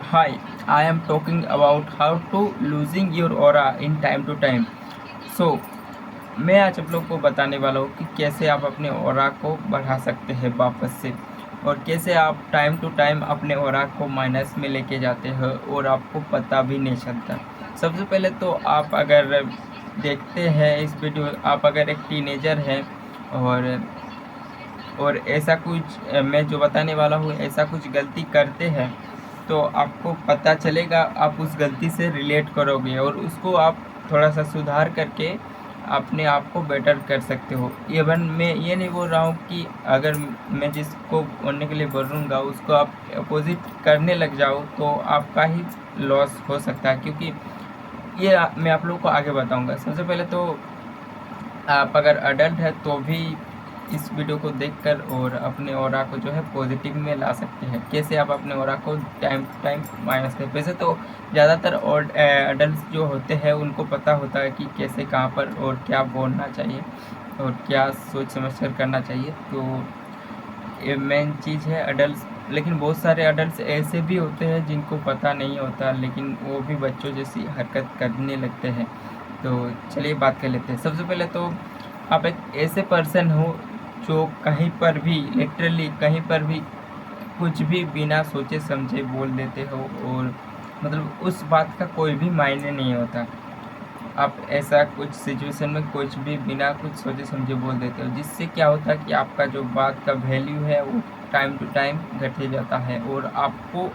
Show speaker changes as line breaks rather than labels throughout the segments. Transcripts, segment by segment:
Hi, I am talking about how to losing your aura in time to time. So, मैं आज आप लोग को बताने वाला हूँ कि कैसे आप अपने ऑरा को बढ़ा सकते हैं वापस से, और कैसे आप टाइम टू टाइम अपने ऑरा को माइनस में लेके जाते हो और आपको पता भी नहीं चलता। सबसे पहले तो आप अगर देखते हैं इस वीडियो, आप अगर एक टीनेजर हैं और ऐसा कुछ मैं जो बताने वाला हूँ ऐसा कुछ गलती करते हैं, तो आपको पता चलेगा, आप उस गलती से रिलेट करोगे और उसको आप थोड़ा सा सुधार करके अपने आप को बेटर कर सकते हो। इवन मैं ये नहीं बोल रहा हूँ कि अगर मैं जिसको बोलने के लिए बोलूँगा उसको आप अपोजिट करने लग जाओ तो आपका ही लॉस हो सकता है, क्योंकि ये मैं आप लोगों को आगे बताऊँगा। सबसे पहले तो आप अगर अडल्ट है तो भी इस वीडियो को देखकर और अपने ऑरा को जो है पॉजिटिव में ला सकते हैं। कैसे आप अपने ऑरा को टाइम टू टाइम माइनस करें। वैसे तो ज़्यादातर और अडल्ट जो होते हैं उनको पता होता है कि कैसे कहाँ पर और क्या बोलना चाहिए और क्या सोच समझ कर करना चाहिए। तो ये मेन चीज़ है अडल्ट। लेकिन बहुत सारे अडल्ट ऐसे भी होते हैं जिनको पता नहीं होता, लेकिन वो भी बच्चों जैसी हरकत करने लगते हैं। तो चलिए बात कर लेते हैं। सबसे पहले तो आप एक ऐसे पर्सन हो जो कहीं पर भी लिटरली कहीं पर भी कुछ भी बिना सोचे समझे बोल देते हो, और मतलब उस बात का कोई भी मायने नहीं होता। आप ऐसा कुछ सिचुएशन में कुछ भी बिना कुछ सोचे समझे बोल देते हो, जिससे क्या होता है कि आपका जो बात का वैल्यू है वो टाइम टू टाइम घटे जाता है, और आपको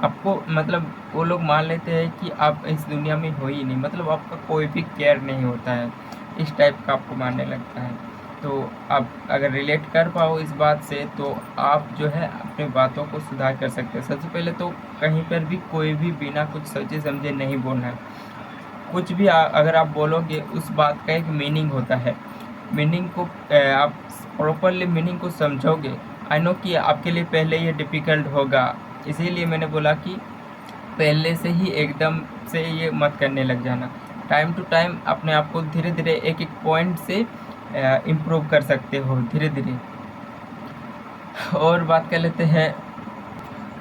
आपको मतलब वो लोग मान लेते हैं कि आप इस दुनिया में हो ही नहीं, मतलब आपका कोई भी केयर नहीं होता है, इस टाइप का आपको मानने लगता है। तो आप अगर रिलेट कर पाओ इस बात से तो आप जो है अपनी बातों को सुधार कर सकते हैं। सबसे पहले तो कहीं पर भी कोई भी बिना कुछ सोचे समझे नहीं बोलना है। कुछ भी अगर आप बोलोगे उस बात का एक मीनिंग होता है। मीनिंग को आप प्रॉपरली मीनिंग को समझोगे। आई नो कि आपके लिए पहले ये डिफ़िकल्ट होगा, इसीलिए मैंने बोला कि पहले से ही एकदम से ये मत करने लग जाना। टाइम टू टाइम अपने आप को धीरे धीरे एक एक पॉइंट से इम्प्रूव कर सकते हो धीरे धीरे। और बात कर लेते हैं।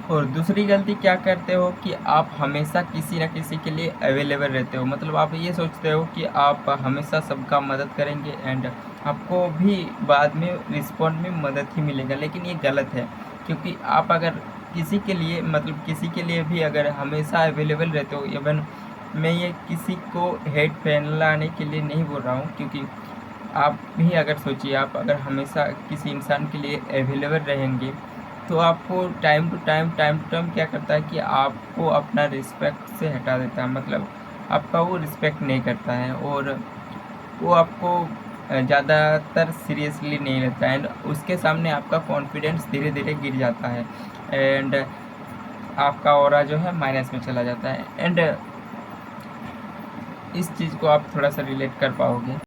और दूसरी गलती क्या करते हो कि आप हमेशा किसी न किसी के लिए अवेलेबल रहते हो। मतलब आप ये सोचते हो कि आप हमेशा सबका मदद करेंगे एंड आपको भी बाद में रिस्पॉन्ड में मदद ही मिलेगा, लेकिन ये गलत है। क्योंकि आप अगर किसी के लिए मतलब किसी के लिए भी अगर हमेशा अवेलेबल रहते हो, इवन मैं ये किसी को हेट फैलाने के लिए नहीं बोल रहा हूँ, क्योंकि आप भी अगर सोचिए, आप अगर हमेशा किसी इंसान के लिए अवेलेबल रहेंगे तो आपको टाइम टू टाइम क्या करता है कि आपको अपना रिस्पेक्ट से हटा देता है। मतलब आपका वो रिस्पेक्ट नहीं करता है, और वो आपको ज़्यादातर सीरियसली नहीं लेता है, एंड उसके सामने आपका कॉन्फिडेंस धीरे धीरे गिर जाता है, एंड आपका ऑरा जो है माइनस में चला जाता है। एंड इस चीज़ को आप थोड़ा सा रिलेट कर पाओगे।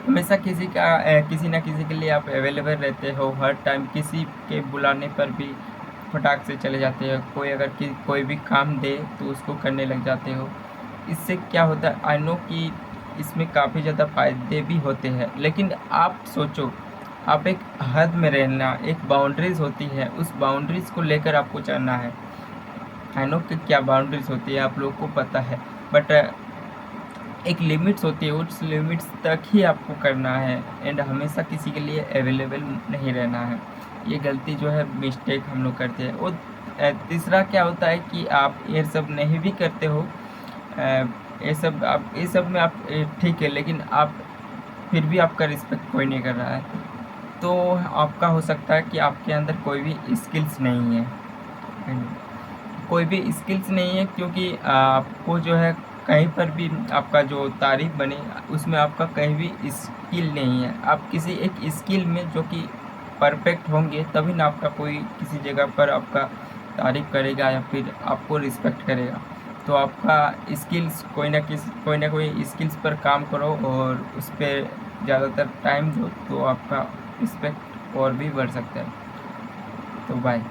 हमेशा किसी ना किसी के लिए आप अवेलेबल रहते हो हर टाइम। किसी के बुलाने पर भी फटाक से चले जाते हो। कोई अगर कोई भी काम दे तो उसको करने लग जाते हो। इससे क्या होता है, आई नो कि इसमें काफ़ी ज़्यादा फ़ायदे भी होते हैं, लेकिन आप सोचो, आप एक हद में रहना, एक बाउंड्रीज़ होती है, उस बाउंड्रीज़ को लेकर आपको चलना है। आई नो कि क्या बाउंड्रीज़ होती है आप लोगों को पता है, बट एक लिमिट्स होती है, उस लिमिट्स तक ही आपको करना है, एंड हमेशा किसी के लिए अवेलेबल नहीं रहना है। ये गलती जो है मिस्टेक हम लोग करते हैं। और तीसरा क्या होता है कि आप ये सब नहीं भी करते हो, ये सब में आप ठीक है, लेकिन आप फिर भी आपका रिस्पेक्ट कोई नहीं कर रहा है, तो आपका हो सकता है कि आपके अंदर कोई भी स्किल्स नहीं है। कोई भी स्किल्स नहीं है, क्योंकि आपको जो है कहीं पर भी आपका जो तारीफ़ बने उसमें आपका कहीं भी स्किल नहीं है। आप किसी एक स्किल में जो कि परफेक्ट होंगे तभी ना आपका कोई किसी जगह पर आपका तारीफ़ करेगा या फिर आपको रिस्पेक्ट करेगा। तो आपका स्किल्स कोई ना कोई स्किल्स पर काम करो और उस पर ज़्यादातर टाइम दो, तो आपका रिस्पेक्ट और भी बढ़ सकता है। तो बाय।